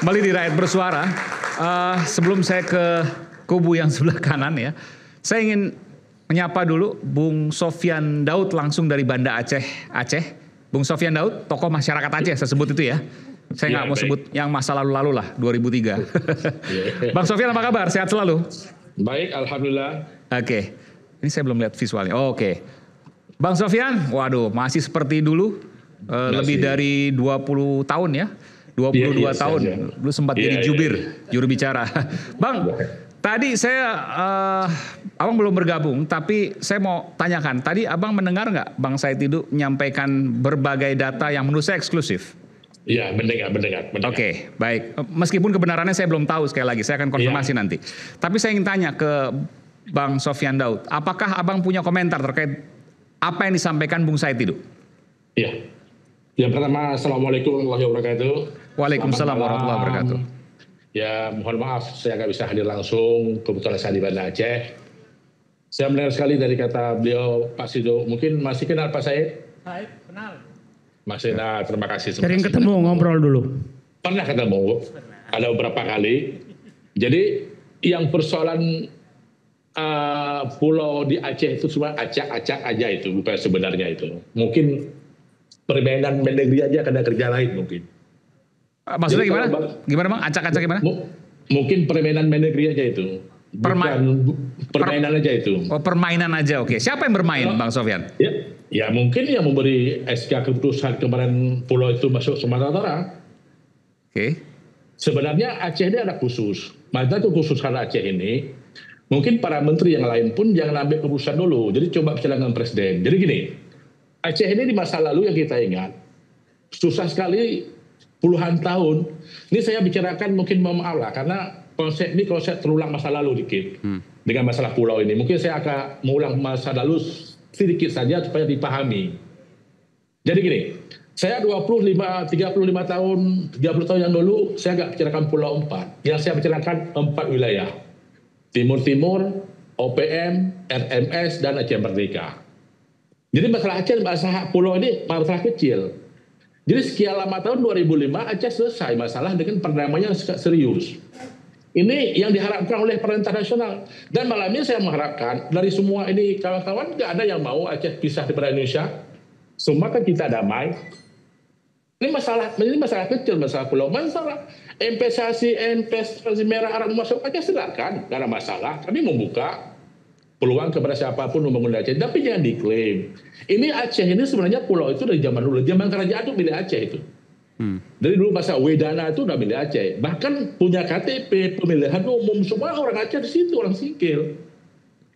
Kembali di Rakyat Bersuara. Sebelum saya ke kubu yang sebelah kanan ya, saya ingin menyapa dulu Bung Sofyan Daud langsung dari Banda Aceh. Bung Sofyan Daud, tokoh masyarakat Aceh, saya sebut itu ya. Saya nggak mau sebut yang masa lalu-lalu lah, 2003. Bang Sofyan apa kabar? Sehat selalu? Baik, alhamdulillah. Oke. Ini saya belum lihat visualnya. Oke. Bang Sofyan, waduh, masih seperti dulu, lebih dari 20 tahun ya. 22 tahun, lu sempat jadi juru bicara. Bang, tadi saya, abang belum bergabung, tapi saya mau tanyakan, tadi abang mendengar nggak Bang Said Didu menyampaikan berbagai data yang menurut saya eksklusif? Iya, mendengar. Oke, baik. Meskipun kebenarannya saya belum tahu, sekali lagi, saya akan konfirmasi nanti. Tapi saya ingin tanya ke Bang Sofyan Daud, apakah abang punya komentar terkait apa yang disampaikan Bung Said Didu? Iya. Yang pertama, Assalamualaikum warahmatullahi wabarakatuh. Waalaikumsalam warahmatullahi wabarakatuh. Ya, mohon maaf saya nggak bisa hadir langsung, kebetulan saya di Banda Aceh. Saya mendengar sekali dari kata beliau, Pak Sido. Mungkin masih kenal Pak Said? Said, kenal. Masih kenal, terima kasih. Sering ketemu, ngobrol dulu. Pernah ketemu, ada beberapa kali. Jadi, yang persoalan pulau di Aceh itu cuma acak-acak aja itu, bukan sebenarnya itu. Mungkin permainan Mendagri aja karena kerja lain mungkin. Maksudnya gimana? Gimana Bang? Acak-acak gimana? Mungkin permainan Mendagri aja itu. Permainan aja itu. Oh, permainan aja, oke. Siapa yang bermain, Bang Sofyan? Ya mungkin yang memberi SK keputusan kemarin pulau itu masuk Sumatera Utara. Oke. Sebenarnya Aceh ini ada khusus. Maksudnya itu khusus karena Aceh ini. Mungkin para menteri yang lain pun jangan ambil keputusan dulu. Jadi coba bicara dengan presiden. Jadi gini, Aceh ini di masa lalu yang kita ingat, susah sekali puluhan tahun. Ini saya bicarakan mungkin mohon maaf lah, karena konsep terulang masa lalu dikit. Dengan masalah pulau ini. Mungkin saya akan mengulang masa lalu sedikit saja supaya dipahami. Jadi gini, saya 30 tahun yang dulu, saya nggak bicarakan pulau 4. Yang saya bicarakan 4 wilayah. Timur-Timur, OPM, RMS, dan Aceh Merdeka. Jadi masalah Aceh, masalah pulau ini masalah kecil. Jadi sekian lama tahun 2005 Aceh selesai masalah dengan perdamaian serius. Ini yang diharapkan oleh pemerintah nasional. Dan malam ini saya mengharapkan dari semua ini kawan-kawan nggak ada yang mau Aceh pisah daripada Indonesia. Semua kan kita damai. Ini masalah kecil, masalah pulau. Masalah investasi merah Arab masuk Aceh silakan, nggak ada masalah. Kami membuka peluang kepada siapapun membangun Aceh, tapi jangan diklaim. Ini Aceh ini sebenarnya pulau itu dari zaman dulu, zaman kerajaan itu milik Aceh itu. Dari dulu masa Wedana itu udah milik Aceh. Bahkan punya KTP pemilihan umum semua orang Aceh di situ, orang Singkil.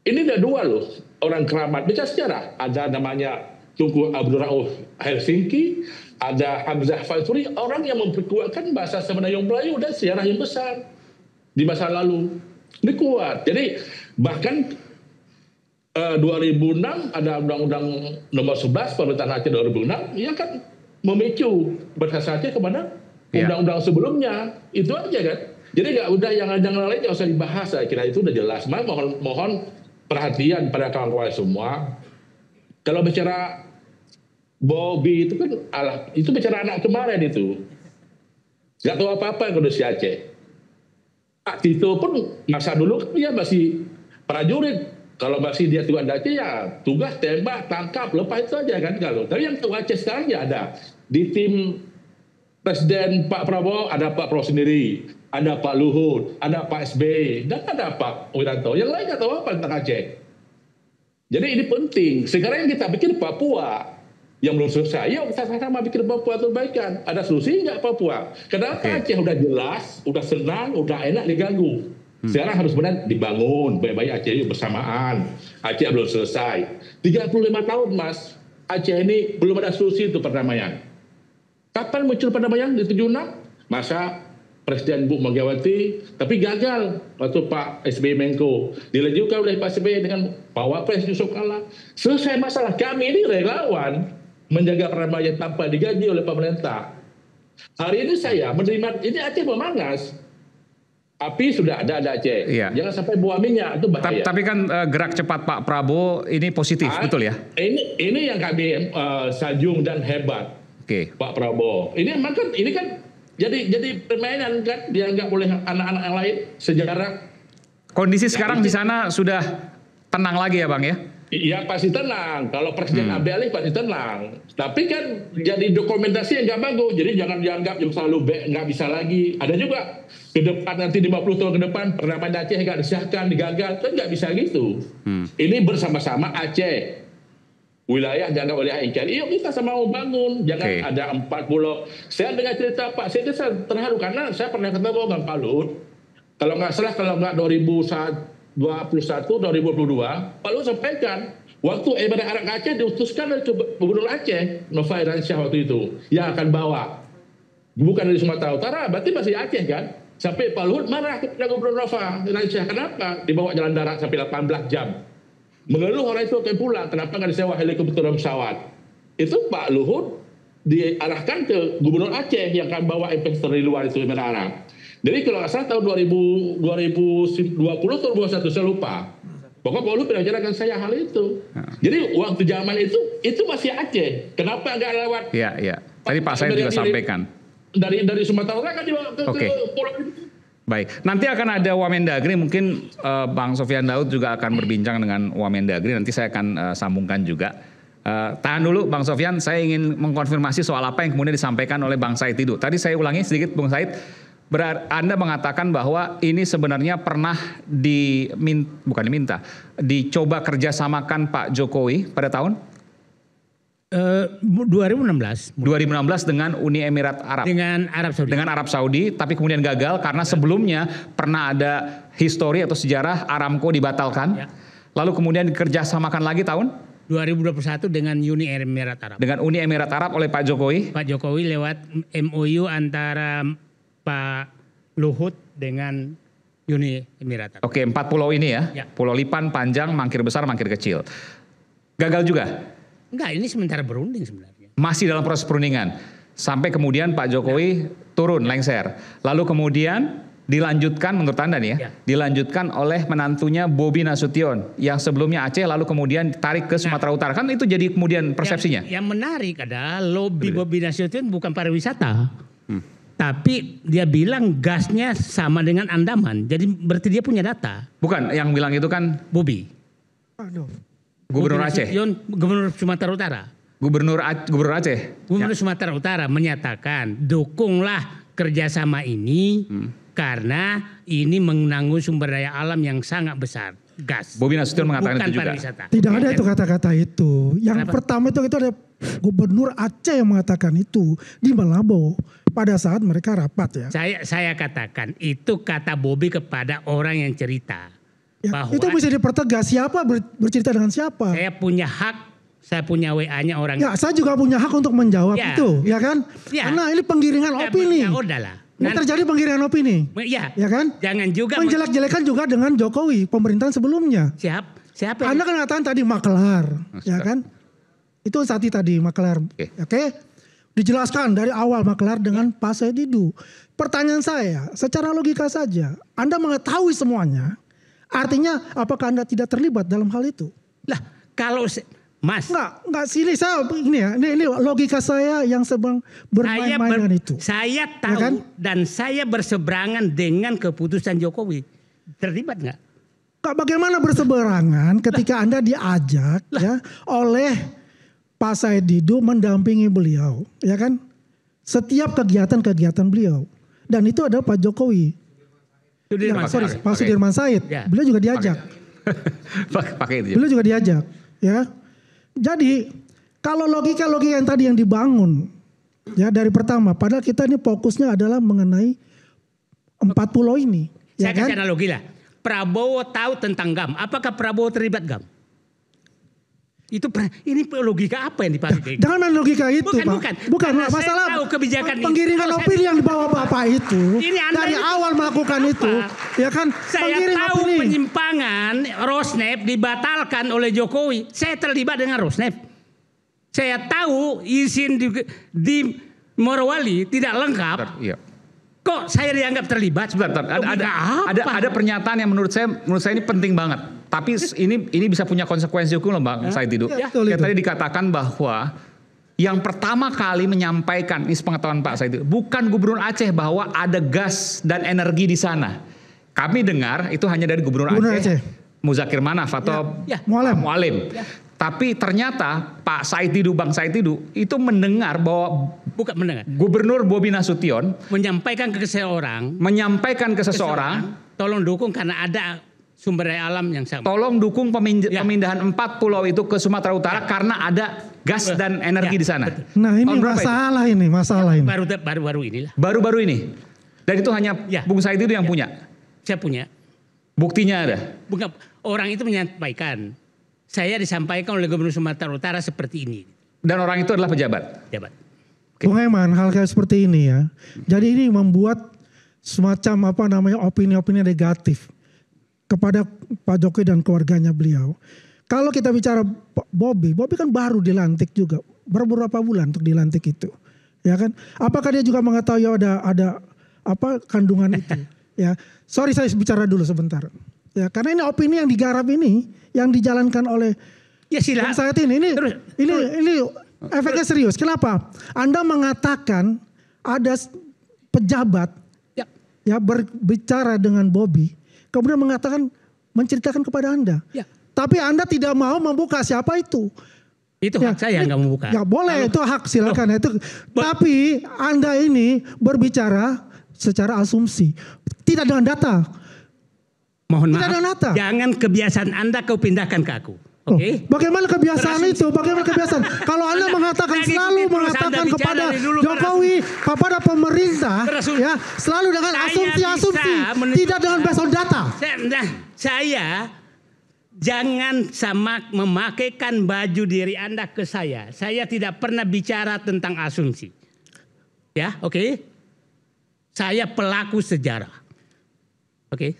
Ini ada dua loh, orang keramat. Bicara sejarah, ada namanya Tunku Abdul Rauf Helsinki, ada Hamzah Faisuri, orang yang memperkuatkan bahasa Semenanjung Melayu dan sejarah yang besar di masa lalu. Ini kuat. Jadi bahkan 2006 ada Undang-Undang Nomor 11 Pemerintahan Aceh 2006 yang kan memicu bahasa Aceh kepada undang-undang sebelumnya. Itu aja kan. Jadi nggak udah yang lain nggak usah dibahas. Saya kira itu udah jelas. Mohon perhatian pada kawan-kawan semua. Kalau bicara Bobby itu kan itu bicara anak kemarin itu. Nggak tahu apa-apa yang kondisi Aceh. Pak Tito pun masa dulu dia masih prajurit. Kalau masih dia tuan Aceh ya tugas tembak, tangkap, lepas itu aja kan. Tapi yang tahu Aceh sekarang ya ada. Di tim Presiden Pak Prabowo ada Pak Prabowo sendiri. Ada Pak Luhut, ada Pak SBY, dan ada Pak Wiranto. Yang lain nggak tahu apa tentang Aceh. Jadi ini penting. Sekarang yang kita pikir Papua. Yang belum selesai, yuk kita sama bikin Papua perbaikan. Ada solusi nggak Papua? Kenapa Aceh udah jelas, udah senang, udah enak diganggu. Sekarang harus benar dibangun, baik-baik Aceh yuk bersamaan. Aceh belum selesai. 35 tahun Mas, Aceh ini belum ada solusi untuk perdamaian. Kapan muncul perdamaian di 76? Masa Presiden Bu Megawati, tapi gagal waktu Pak SBY Menko. Dilanjutkan oleh Pak SBY dengan Pak Wapres Yusuf Kala. Selesai masalah. Kami ini relawan menjaga perdamaian tanpa digaji oleh pemerintah. Hari ini saya menerima, ini Aceh memangas. Api sudah ada Aceh. Iya. Jangan sampai buah minyak, itu bahaya. Tapi kan gerak cepat Pak Prabowo ini positif, betul ya? Ini yang kami sanjung dan hebat. Pak Prabowo. Ini kan jadi permainan kan, dianggap oleh anak-anak yang lain sejarah. Kondisi sekarang di sana sudah tenang lagi ya Bang ya? Iya pasti tenang. Kalau Presiden ambil pasti tenang. Tapi kan jadi dokumentasi yang nggak bagus. Jadi jangan dianggap yang selalu nggak bisa lagi. Ada juga ke depan nanti 50 tahun ke depan perdamaian Aceh nggak disahkan, digagal. Kan nggak bisa gitu. Ini bersama-sama Aceh. Wilayah dianggap oleh NKRI, yuk kita sama mau bangun. Jangan ada 4 pulau. Saya dengar cerita Pak, saya terharu karena saya pernah ketemu dengan Pak Luhut. Kalau nggak salah, kalau nggak 2021, 2022, Pak Luhut sampaikan, waktu Emirat Arab Aceh diutuskan dari Gubernur Aceh, Nova Irawansyah waktu itu, yang akan bawa. Bukan dari Sumatera Utara, berarti masih Aceh kan? Sampai Pak Luhut marah kepada Gubernur Nova Irawansyah. Kenapa? Dibawa jalan darat sampai 18 jam. Mengeluh orang itu akan pulang, kenapa nggak disewa helikopter dan pesawat? Itu Pak Luhut diarahkan ke Gubernur Aceh yang akan bawa investor dari luar itu Emirat Arab. Jadi kalau nggak salah tahun 2020 atau 2021 saya lupa. Pokoknya Pak Luhut pernah ajarkan saya hal itu. Jadi waktu zaman itu masih Aceh. Kenapa nggak lewat? Iya. Tadi Pak Said juga sampaikan. Dari Sumatera Utara kan dibawa ke pulau itu. Baik, nanti akan ada Wamendagri, mungkin Bang Sofyan Daud juga akan berbincang dengan Wamendagri, nanti saya akan sambungkan juga. Tahan dulu Bang Sofyan, saya ingin mengkonfirmasi soal apa yang kemudian disampaikan oleh Bang Said itu. Tadi saya ulangi sedikit Bang Said, Anda mengatakan bahwa ini sebenarnya pernah dicoba kerjasamakan Pak Jokowi pada tahun? 2016 dengan Uni Emirat Arab. Dengan Arab Saudi, tapi kemudian gagal karena sebelumnya pernah ada histori atau sejarah Aramco dibatalkan. Lalu kemudian dikerjasamakan lagi tahun 2021 dengan Uni Emirat Arab. Dengan Uni Emirat Arab oleh Pak Jokowi. Pak Jokowi lewat MOU antara Pak Luhut dengan Uni Emirat Arab. Oke, 4 pulau ini ya. Pulau Lipan, Panjang, Mangkir Besar, Mangkir Kecil. Gagal juga? Enggak, ini sementara berunding sebenarnya. Masih dalam proses perundingan. Sampai kemudian Pak Jokowi turun, lengser. Lalu kemudian dilanjutkan menurut Anda nih ya, dilanjutkan oleh menantunya Bobi Nasution yang sebelumnya Aceh lalu kemudian ditarik ke Sumatera Utara. Kan itu jadi kemudian persepsinya. Yang menarik adalah lobby Bobi Nasution bukan pariwisata. Tapi dia bilang gasnya sama dengan Andaman. Jadi berarti dia punya data. Bukan, yang bilang itu kan Bobi. Gubernur Aceh. Gubernur Sumatera Utara. Gubernur Aceh. Gubernur Sumatera Utara menyatakan dukunglah kerjasama ini karena ini menanggung sumber daya alam yang sangat besar, gas. Bobi Nasution mengatakan itu juga. Pariwisata. Tidak ada itu kata-kata itu. Yang pertama itu ada Gubernur Aceh yang mengatakan itu di Malabo pada saat mereka rapat ya. Saya katakan itu kata Bobi kepada orang yang cerita. Ya, bahwa itu bisa dipertegas siapa bercerita dengan siapa. Saya punya hak, saya punya WA-nya orang. Ya, saya juga punya hak untuk menjawab itu, ya kan? Ya. Karena ini penggiringan opini. Ya udahlah. Ini terjadi penggiringan opini. Ya kan? Jangan juga menjelek-jelekan juga dengan Jokowi pemerintahan sebelumnya. Siapa? Anda kan katakan tadi maklar, ya kan? Itu tadi maklar. Oke. Dijelaskan dari awal maklar dengan Pak Said Didu. Pertanyaan saya, secara logika saja, Anda mengetahui semuanya. Artinya apakah Anda tidak terlibat dalam hal itu? Lah, kalau Mas. Enggak sini saya ini logika saya yang sedang bermain-main dengan itu. Saya tahu ya kan? Dan saya berseberangan dengan keputusan Jokowi. Terlibat enggak? Bagaimana berseberangan ketika Anda diajak ya oleh Pak Said Didu mendampingi beliau, ya kan? Setiap kegiatan-kegiatan beliau. Dan itu adalah Pak Jokowi. Pak Sudirman Said. Ya. Beliau juga diajak. Pakai itu. Beliau juga diajak, ya. Jadi kalau logika-logika yang tadi yang dibangun ya dari pertama, padahal kita ini fokusnya adalah mengenai 4 pulau ini. Saya kasih analogi lah. Prabowo tahu tentang GAM. Apakah Prabowo terlibat GAM? Ini logika apa yang dipakai? Jangan main logika itu, bukan masalah penggiringan opini yang dibawa Bapak itu dari awal melakukan itu, ya kan? Saya tahu penyimpangan Rosneft dibatalkan oleh Jokowi. Saya terlibat dengan Rosneft. Saya tahu izin di Morowali tidak lengkap. Kok saya dianggap terlibat? Sebentar, ada pernyataan yang menurut saya ini penting banget. Tapi ini bisa punya konsekuensi hukum loh Bang Said Didu. Tadi dikatakan bahwa yang pertama kali menyampaikan, ini sepengetahuan Pak Said, bukan Gubernur Aceh bahwa ada gas dan energi di sana. Kami dengar itu hanya dari Gubernur Aceh. Muzakir Manaf atau Mualim. Ya. Tapi ternyata Pak Said Didu, Bang Said Didu itu mendengar bahwa Gubernur Bobi Nasution menyampaikan ke seseorang, tolong dukung karena ada sumber daya alam yang sama. Tolong dukung pemindahan 4 pulau itu ke Sumatera Utara karena ada gas dan energi di sana. Nah ini masalah ini. Baru-baru inilah. Baru-baru ini. Dan itu hanya Bung Said itu yang punya. Saya punya. Buktinya ada. Bukan, orang itu menyampaikan. Saya disampaikan oleh Gubernur Sumatera Utara seperti ini. Dan orang itu adalah pejabat. Okay. Bung Eman, hal kayak seperti ini ya. Jadi ini membuat semacam opini-opini negatif kepada Pak Jokowi dan keluarganya beliau. Kalau kita bicara Bobi kan baru dilantik juga, beberapa bulan untuk dilantik itu, ya kan? Apakah dia juga mengetahui ada kandungan itu? Ya, sorry saya bicara dulu sebentar. Ya, karena ini opini yang digarap ini, yang dijalankan oleh silakan. Saat ini efeknya serius. Kenapa? Anda mengatakan ada pejabat berbicara dengan Bobi. Kemudian menceritakan kepada Anda. Ya. Tapi Anda tidak mau membuka siapa itu. Itu hak saya nggak membuka. Ya boleh, itu hak silakan. Tapi Anda ini berbicara secara asumsi. Tidak dengan data. Mohon maaf, jangan kebiasaan Anda kau pindahkan ke aku. Okay? Bagaimana kebiasaan itu? Bagaimana kebiasaan? Kalau Anda selalu mengatakan kepada Jokowi, kepada pemerintah, ya selalu dengan asumsi-asumsi, tidak dengan based on data. Saya jangan memakaikan baju diri Anda ke saya. Saya tidak pernah bicara tentang asumsi. Ya, oke. Saya pelaku sejarah. Oke.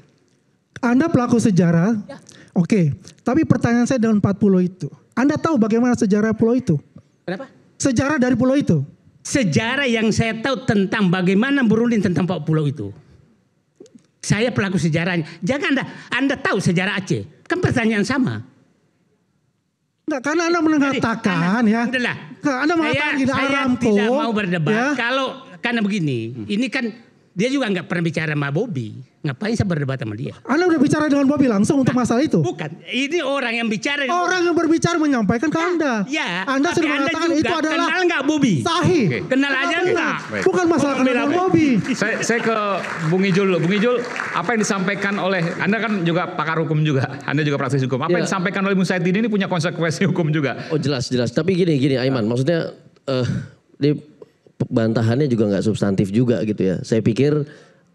Anda pelaku sejarah. Ya. Oke, tapi pertanyaan saya dengan 4 pulau itu. Anda tahu bagaimana sejarah pulau itu? Kenapa? Sejarah dari pulau itu. Sejarah yang saya tahu tentang bagaimana berunding tentang 4 pulau itu. Saya pelaku sejarahnya. Jangan Anda tahu sejarah Aceh. Kan pertanyaan sama. Enggak, karena Anda mengatakan Anda mengatakan saya tidak mau berdebat. Ya? Karena begini, ini kan dia juga nggak pernah bicara sama Bobi. Ngapain saya berdebat sama dia? Anda udah bicara dengan Bobi langsung untuk masalah itu? Bukan, ini orang yang bicara. Orang yang berbicara menyampaikan ke Anda. Ya, Anda sudah mengatakan itu adalah kenal nggak Bobi? Sahih. Kenal aja nggak? Bukan masalah kenal Bobi. Saya ke Bung Ijul dulu. Bung Ijul, apa yang disampaikan oleh Anda kan juga pakar hukum juga. Anda juga praktisi hukum. Apa yang disampaikan oleh Bung Said ini punya konsekuensi hukum juga? Oh jelas. Tapi gini Aiman, maksudnya di bantahannya juga nggak substantif juga gitu ya. Saya pikir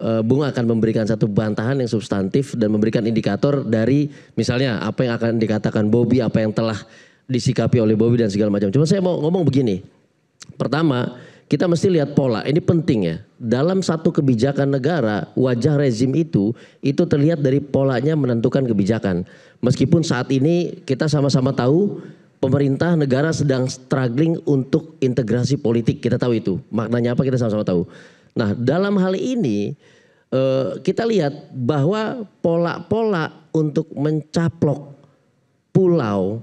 Bung akan memberikan satu bantahan yang substantif dan memberikan indikator dari misalnya apa yang akan dikatakan Bobi, apa yang telah disikapi oleh Bobi dan segala macam. Cuma saya mau ngomong begini. Pertama, kita mesti lihat pola. Ini penting ya. Dalam satu kebijakan negara, wajah rezim itu terlihat dari polanya menentukan kebijakan. Meskipun saat ini kita sama-sama tahu pemerintah negara sedang struggling untuk integrasi politik. Kita tahu itu. Maknanya apa kita sama-sama tahu. Nah, dalam hal ini kita lihat bahwa pola-pola untuk mencaplok pulau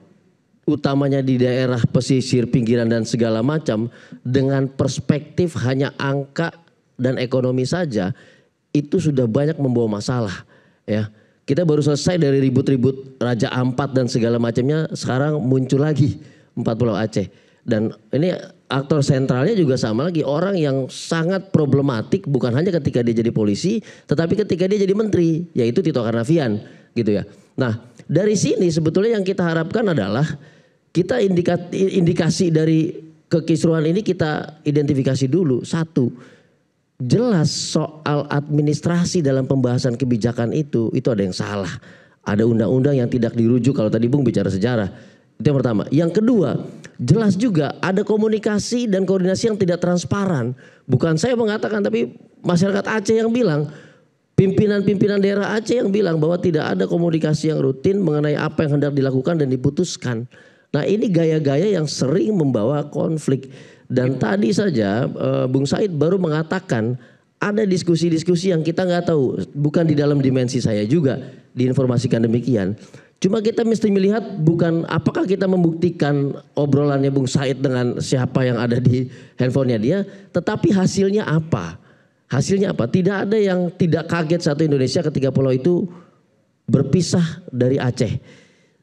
utamanya di daerah pesisir, pinggiran dan segala macam dengan perspektif hanya angka dan ekonomi saja itu sudah banyak membawa masalah ya. Kita baru selesai dari ribut-ribut Raja Ampat dan segala macamnya, sekarang muncul lagi 4 pulau Aceh. Dan ini aktor sentralnya juga sama lagi, orang yang sangat problematik bukan hanya ketika dia jadi polisi, tetapi ketika dia jadi menteri, yaitu Tito Karnavian gitu ya. Nah dari sini sebetulnya yang kita harapkan adalah kita indikasi dari kekisruhan ini kita identifikasi dulu. Satu, jelas soal administrasi dalam pembahasan kebijakan itu ada yang salah. Ada undang-undang yang tidak dirujuk kalau tadi Bung bicara sejarah. Itu yang pertama. Yang kedua, jelas juga ada komunikasi dan koordinasi yang tidak transparan. Bukan saya mengatakan tapi masyarakat Aceh yang bilang, pimpinan-pimpinan daerah Aceh yang bilang bahwa tidak ada komunikasi yang rutin mengenai apa yang hendak dilakukan dan diputuskan. Nah ini gaya-gaya yang sering membawa konflik. Dan tadi saja Bung Said baru mengatakan ada diskusi-diskusi yang kita nggak tahu. Bukan di dalam dimensi saya juga diinformasikan demikian. Cuma kita mesti melihat bukan apakah kita membuktikan obrolannya Bung Said dengan siapa yang ada di handphonenya dia, tetapi hasilnya apa? Hasilnya apa? Tidak ada yang tidak kaget satu Indonesia ketika pulau itu berpisah dari Aceh.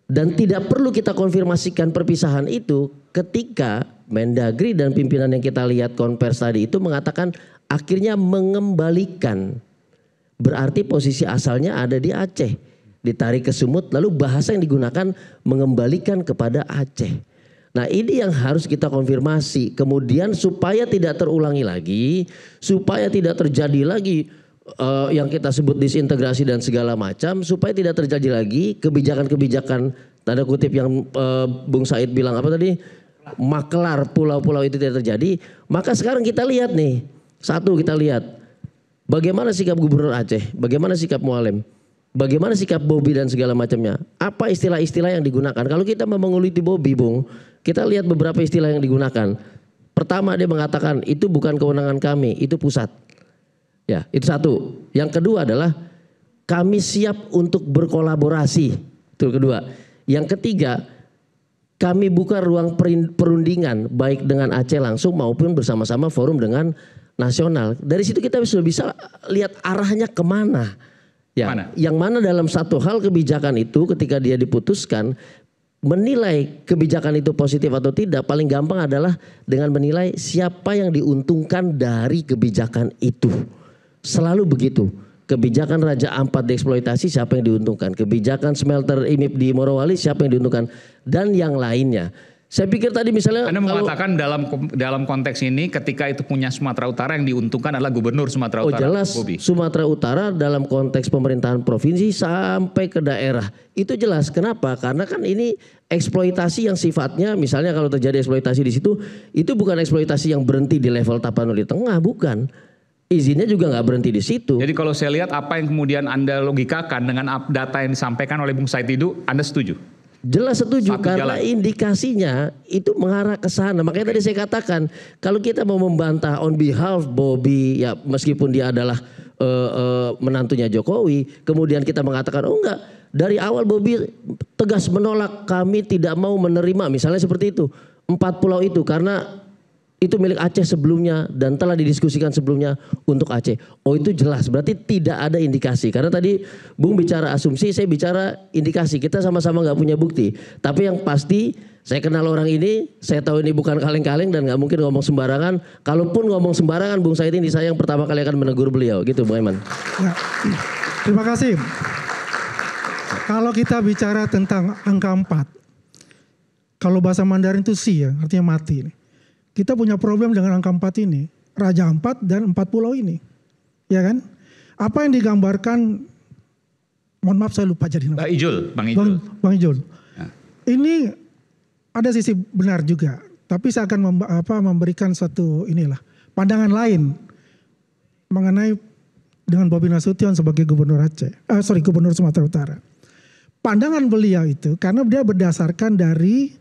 Dan tidak perlu kita konfirmasikan perpisahan itu ketika Mendagri dan pimpinan yang kita lihat konvers tadi itu mengatakan akhirnya mengembalikan. Berarti posisi asalnya ada di Aceh. Ditarik ke Sumut, lalu bahasa yang digunakan mengembalikan kepada Aceh. Nah ini yang harus kita konfirmasi. Kemudian supaya tidak terulangi lagi, supaya tidak terjadi lagi yang kita sebut disintegrasi dan segala macam, supaya tidak terjadi lagi kebijakan-kebijakan tanda kutip yang Bung Said bilang apa tadi, maklar pulau-pulau itu tidak terjadi. Maka sekarang kita lihat nih, satu kita lihat bagaimana sikap Gubernur Aceh, bagaimana sikap Mualem. Bagaimana sikap Bobi dan segala macamnya? Apa istilah-istilah yang digunakan? Kalau kita mau menguliti Bobi, Bung, kita lihat beberapa istilah yang digunakan. Pertama dia mengatakan itu bukan kewenangan kami, itu pusat. Ya, itu satu. Yang kedua adalah kami siap untuk berkolaborasi. Itu kedua. Yang ketiga, kami buka ruang perundingan baik dengan Aceh langsung maupun bersama-sama forum dengan nasional. Dari situ kita sudah bisa lihat arahnya kemana. Ya, yang mana dalam satu hal kebijakan itu ketika dia diputuskan menilai kebijakan itu positif atau tidak paling gampang adalah dengan menilai siapa yang diuntungkan dari kebijakan itu. Selalu begitu. Kebijakan Raja Ampat dieksploitasi siapa yang diuntungkan. Kebijakan smelter IMIP di Morowali siapa yang diuntungkan. Dan yang lainnya. Saya pikir tadi misalnya Anda mengatakan dalam konteks ini ketika itu punya Sumatera Utara yang diuntungkan adalah Gubernur Sumatera Utara. Jelas Bobi. Sumatera Utara dalam konteks pemerintahan provinsi sampai ke daerah. Itu jelas. Kenapa? Karena kan ini eksploitasi yang sifatnya misalnya kalau terjadi eksploitasi di situ itu bukan eksploitasi yang berhenti di level Tapanuli Tengah, bukan. Izinnya juga nggak berhenti di situ. Jadi kalau saya lihat apa yang kemudian Anda logikakan dengan data yang disampaikan oleh Bung Said itu, Anda setuju? Jelas setuju Satu karena jalan. Indikasinya itu mengarah ke sana. Makanya tadi saya katakan kalau kita mau membantah on behalf Bobi ya meskipun dia adalah menantunya Jokowi, kemudian kita mengatakan oh enggak, dari awal Bobi tegas menolak, kami tidak mau menerima misalnya seperti itu 4 pulau itu karena itu milik Aceh sebelumnya dan telah didiskusikan sebelumnya untuk Aceh. Oh itu jelas, berarti tidak ada indikasi. Karena tadi Bung bicara asumsi, saya bicara indikasi. Kita sama-sama nggak punya bukti. Tapi yang pasti saya kenal orang ini, saya tahu ini bukan kaleng-kaleng dan nggak mungkin ngomong sembarangan. Kalaupun ngomong sembarangan, Bung Said ini saya yang pertama kali akan menegur beliau. Gitu Bung Aiman. Ya, terima kasih. Kalau kita bicara tentang angka 4, kalau bahasa Mandarin itu si ya, artinya mati. Kita punya problem dengan angka 4 ini. Raja Ampat dan 4 pulau ini. Ya kan? Apa yang digambarkan, mohon maaf saya lupa jadi nama. Bang Ijul. Bang Ijul. Ya. Ini ada sisi benar juga. Tapi saya akan memberikan suatu pandangan lain. Mengenai dengan Bobi Nasution sebagai Gubernur Gubernur Sumatera Utara. Pandangan beliau itu karena dia berdasarkan dari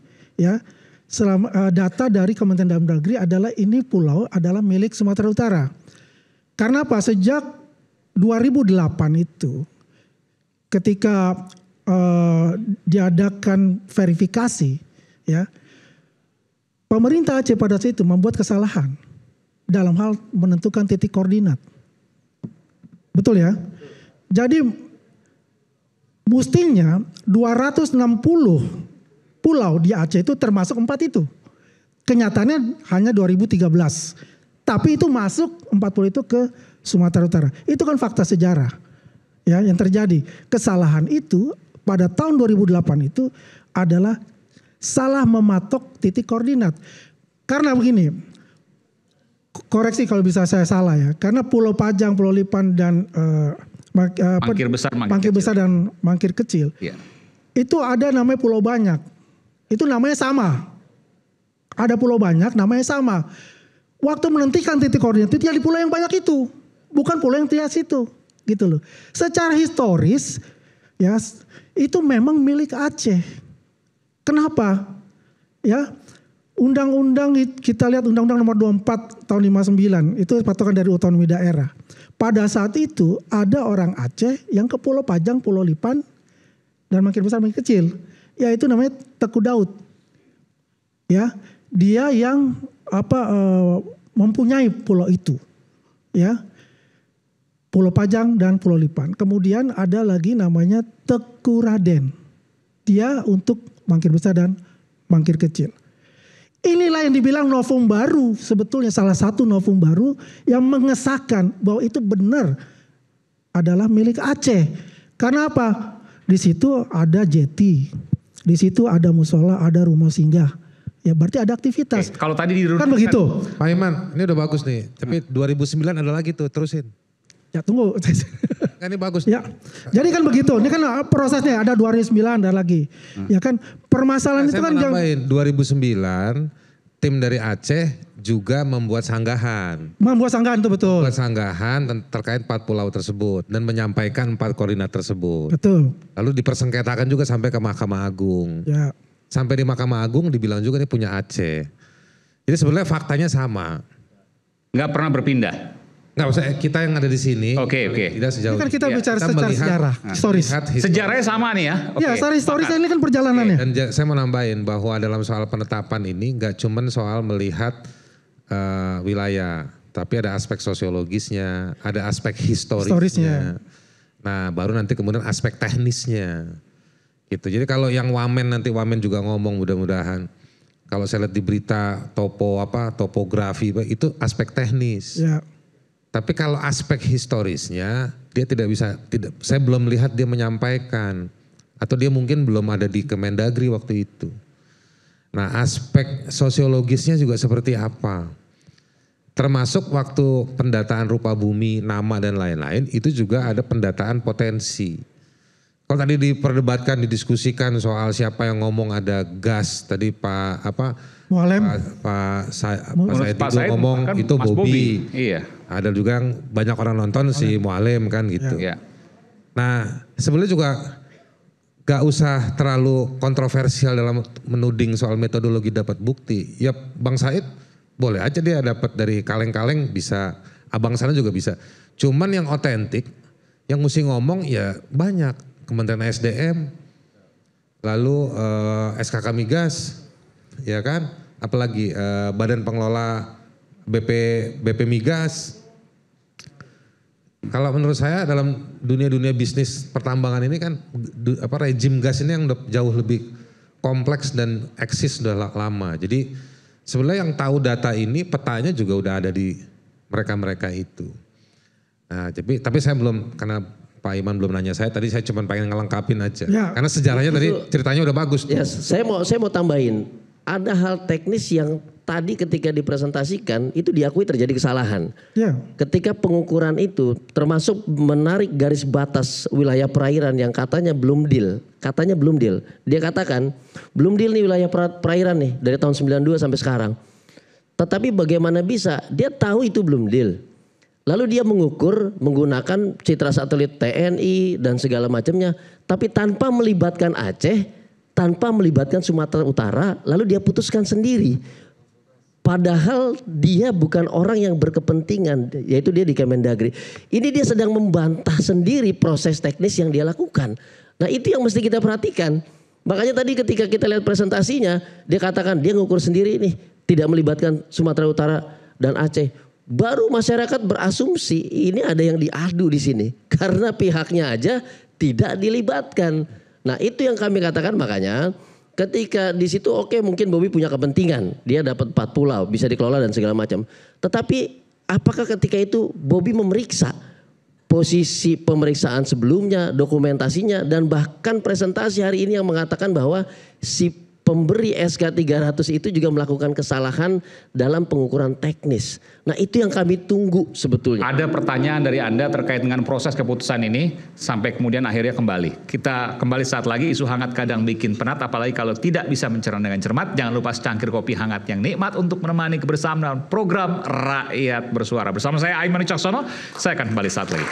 data dari Kementerian Dalam Negeri adalah ini pulau adalah milik Sumatera Utara. Karena apa? Sejak 2008 itu ketika diadakan verifikasi ya, pemerintah Aceh pada saat itu membuat kesalahan dalam hal menentukan titik koordinat. Betul ya? Jadi mestinya 260 pulau di Aceh itu termasuk 4 itu. Kenyataannya hanya 2013. Tapi itu masuk 40 itu ke Sumatera Utara. Itu kan fakta sejarah. Ya, yang terjadi. Kesalahan itu pada tahun 2008 itu adalah salah mematok titik koordinat. Karena begini, koreksi kalau bisa saya salah ya. Karena Pulau Pajang, Pulau Lipan dan Mangkir Besar dan Mangkir Kecil. Ya. Itu ada namanya pulau banyak. Itu namanya sama. Ada pulau banyak namanya sama. Waktu menentukan titik koordinat itu ya di pulau yang banyak itu. Bukan pulau yang di situ. Gitu loh. Secara historis ya itu memang milik Aceh. Kenapa? Ya, undang-undang kita lihat Undang-Undang Nomor 24 tahun 59 itu patokan dari otonomi daerah. Pada saat itu ada orang Aceh yang ke Pulau Pajang, Pulau Lipan dan makin besar makin kecil. Yaitu namanya Teku Daud. Ya, dia yang mempunyai pulau itu. Ya. Pulau Pajang dan Pulau Lipan. Kemudian ada lagi namanya Teku Raden. Dia untuk mangkir besar dan mangkir kecil. Inilah yang dibilang novum baru. Sebetulnya salah satu novum baru yang mengesahkan bahwa itu benar adalah milik Aceh. Karena apa? Di situ ada jeti. Di situ ada musola, ada rumah singgah. Ya berarti ada aktivitas. Kalau tadi kan begitu. Pak Iman, ini udah bagus nih. Tapi 2009 ada lagi tuh, terusin. Ya tunggu. Kan ini bagus. Ya. Jadi kan begitu. Ini kan prosesnya ada 2009 ada lagi. Ya kan permasalahan itu kan yang 2009 tim dari Aceh juga membuat sanggahan. Membuat sanggahan itu betul. Membuat sanggahan terkait 4 pulau tersebut dan menyampaikan 4 koordinat tersebut. Betul. Lalu dipersengketakan juga sampai ke Mahkamah Agung. Ya. Sampai di Mahkamah Agung dibilang juga ini punya Aceh. Jadi sebenarnya faktanya sama. Nggak pernah berpindah. Nggak usah kita yang ada di sini. Oke. Tidak sejauh. Ini kan kita bicara secara melihat, sejarah, historis. Sejarahnya sama nih ya. Ya, secara historis ini kan perjalanannya. Dan saya mau nambahin bahwa dalam soal penetapan ini nggak cuman soal melihat wilayah, tapi ada aspek sosiologisnya, ada aspek historisnya. Nah, baru nanti kemudian aspek teknisnya. Gitu. Jadi kalau yang Wamen nanti Wamen juga ngomong mudah-mudahan. Kalau saya lihat di berita topografi itu aspek teknis. Ya. Tapi kalau aspek historisnya dia saya belum melihat dia menyampaikan atau dia mungkin belum ada di Kemendagri waktu itu. Nah, aspek sosiologisnya juga seperti apa? Termasuk waktu pendataan rupa bumi, nama dan lain-lain itu juga ada pendataan potensi. Kalau tadi diperdebatkan, didiskusikan soal siapa yang ngomong ada gas, tadi Pak Said ngomong kan itu Bobby. Iya. Ada juga yang banyak orang nonton si Mualim kan gitu. Ya. Nah sebenarnya juga gak usah terlalu kontroversial dalam menuding soal metodologi dapat bukti. Ya Bang Said boleh aja dia dapat dari kaleng-kaleng bisa, abang sana juga bisa. Cuman yang otentik, yang mesti ngomong ya banyak. Kementerian SDM, lalu SKK Migas, ya kan? Apalagi Badan Pengelola BP Migas. Kalau menurut saya dalam dunia bisnis pertambangan ini kan rejim gas ini yang udah jauh lebih kompleks dan eksis sudah lama. Jadi sebenarnya yang tahu data ini petanya juga udah ada di mereka-mereka itu. Nah, tapi saya belum, karena Pak Iman belum nanya saya, tadi saya cuma pengen ngelengkapin aja. Ya, karena sejarahnya tadi ceritanya udah bagus. Ya, saya mau tambahin. Ada hal teknis yang tadi ketika dipresentasikan itu diakui terjadi kesalahan. Ya. Ketika pengukuran itu termasuk menarik garis batas wilayah perairan yang katanya belum deal. Dia katakan belum deal nih wilayah perairan nih dari tahun 92 sampai sekarang. Tetapi bagaimana bisa? Dia tahu itu belum deal. Lalu dia mengukur menggunakan citra satelit TNI dan segala macamnya. Tapi tanpa melibatkan Aceh, tanpa melibatkan Sumatera Utara. Lalu dia putuskan sendiri. Padahal dia bukan orang yang berkepentingan. Yaitu dia di Kemendagri. Ini dia sedang membantah sendiri proses teknis yang dia lakukan. Nah itu yang mesti kita perhatikan. Makanya tadi ketika kita lihat presentasinya. Dia katakan dia ngukur sendiri nih. Tidak melibatkan Sumatera Utara dan Aceh. Baru masyarakat berasumsi ini ada yang diadu di sini karena pihaknya aja tidak dilibatkan. Nah itu yang kami katakan, makanya ketika di situ oke, mungkin Bobby punya kepentingan, dia dapat 4 pulau bisa dikelola dan segala macam. Tetapi apakah ketika itu Bobby memeriksa posisi pemeriksaan sebelumnya, dokumentasinya, dan bahkan presentasi hari ini yang mengatakan bahwa si pemberi SK 300 itu juga melakukan kesalahan dalam pengukuran teknis. Nah itu yang kami tunggu sebetulnya. Ada pertanyaan dari Anda terkait dengan proses keputusan ini sampai kemudian akhirnya kembali. Kita kembali saat lagi. Isu hangat kadang bikin penat, apalagi kalau tidak bisa mencerna dengan cermat. Jangan lupa secangkir kopi hangat yang nikmat untuk menemani kebersamaan program Rakyat Bersuara. Bersama saya Aiman Wicaksono, saya akan kembali saat lagi.